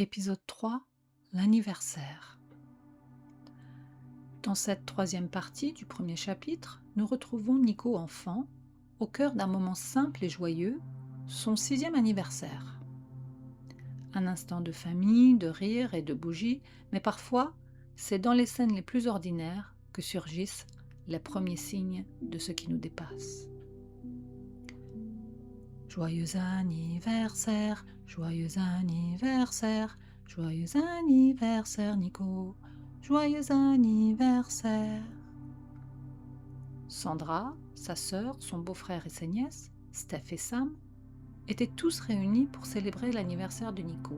Épisode 3, l'anniversaire. Dans cette troisième partie du premier chapitre, nous retrouvons Nico enfant, au cœur d'un moment simple et joyeux, son 6e anniversaire. Un instant de famille, de rire et de bougies, mais parfois, c'est dans les scènes les plus ordinaires que surgissent les premiers signes de ce qui nous dépasse. Joyeux anniversaire, joyeux anniversaire, joyeux anniversaire Nico, joyeux anniversaire. Sandra, sa sœur, son beau-frère et ses nièces, Steph et Sam, étaient tous réunis pour célébrer l'anniversaire de Nico.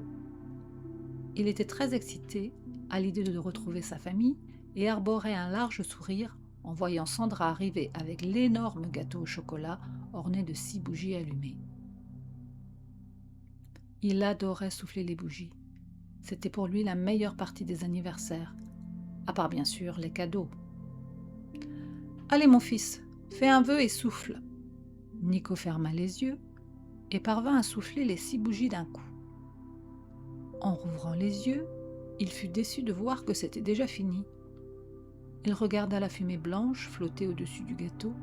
Il était très excité à l'idée de retrouver sa famille et arborait un large sourire en voyant Sandra arriver avec l'énorme gâteau au chocolat orné de 6 bougies allumées. Il adorait souffler les bougies. C'était pour lui la meilleure partie des anniversaires, à part bien sûr les cadeaux. « Allez mon fils, fais un vœu et souffle !» Nico ferma les yeux et parvint à souffler les 6 bougies d'un coup. En rouvrant les yeux, il fut déçu de voir que c'était déjà fini. Il regarda la fumée blanche flotter au-dessus du gâteau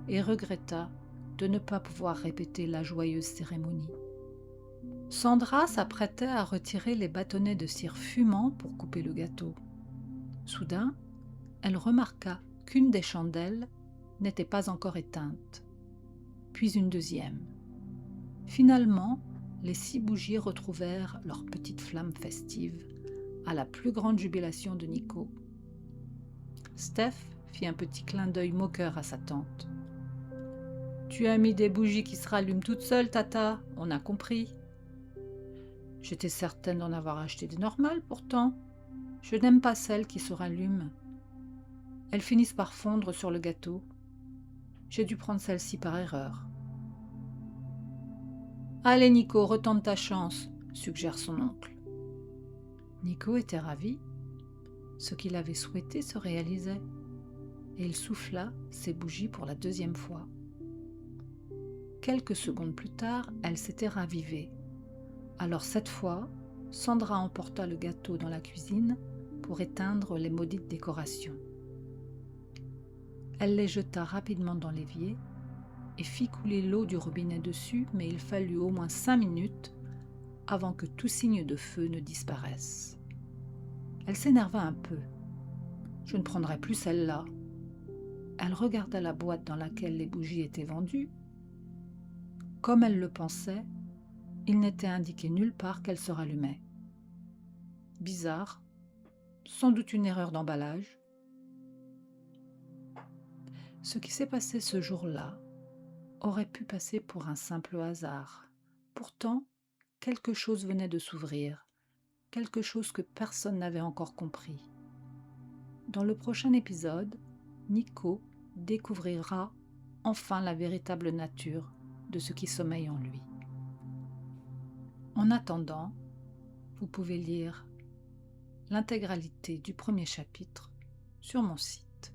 et regretta de ne pas pouvoir répéter la joyeuse cérémonie. Sandra s'apprêtait à retirer les bâtonnets de cire fumant pour couper le gâteau. Soudain, elle remarqua qu'une des chandelles n'était pas encore éteinte, puis une deuxième. Finalement, les 6 bougies retrouvèrent leur petite flamme festive, à la plus grande jubilation de Nico. Steph fit un petit clin d'œil moqueur à sa tante. « Tu as mis des bougies qui se rallument toutes seules, Tata, on a compris. » J'étais certaine d'en avoir acheté des normales pourtant. Je n'aime pas celles qui se rallument. Elles finissent par fondre sur le gâteau. J'ai dû prendre celle-ci par erreur. « Allez Nico, retente ta chance, » suggère son oncle. Nico était ravi. Ce qu'il avait souhaité se réalisait. Et il souffla ses bougies pour la 2e fois. Quelques secondes plus tard, elle s'était ravivée. Alors cette fois, Sandra emporta le gâteau dans la cuisine pour éteindre les maudites décorations. Elle les jeta rapidement dans l'évier et fit couler l'eau du robinet dessus, mais il fallut au moins 5 minutes avant que tout signe de feu ne disparaisse. Elle s'énerva un peu. « Je ne prendrai plus celle-là. » Elle regarda la boîte dans laquelle les bougies étaient vendues. Comme elle le pensait, il n'était indiqué nulle part qu'elle se rallumait. Bizarre, sans doute une erreur d'emballage. Ce qui s'est passé ce jour-là aurait pu passer pour un simple hasard. Pourtant, quelque chose venait de s'ouvrir, quelque chose que personne n'avait encore compris. Dans le prochain épisode, Nico découvrira enfin la véritable nature de ce qui sommeille en lui. En attendant, vous pouvez lire l'intégralité du premier chapitre sur mon site.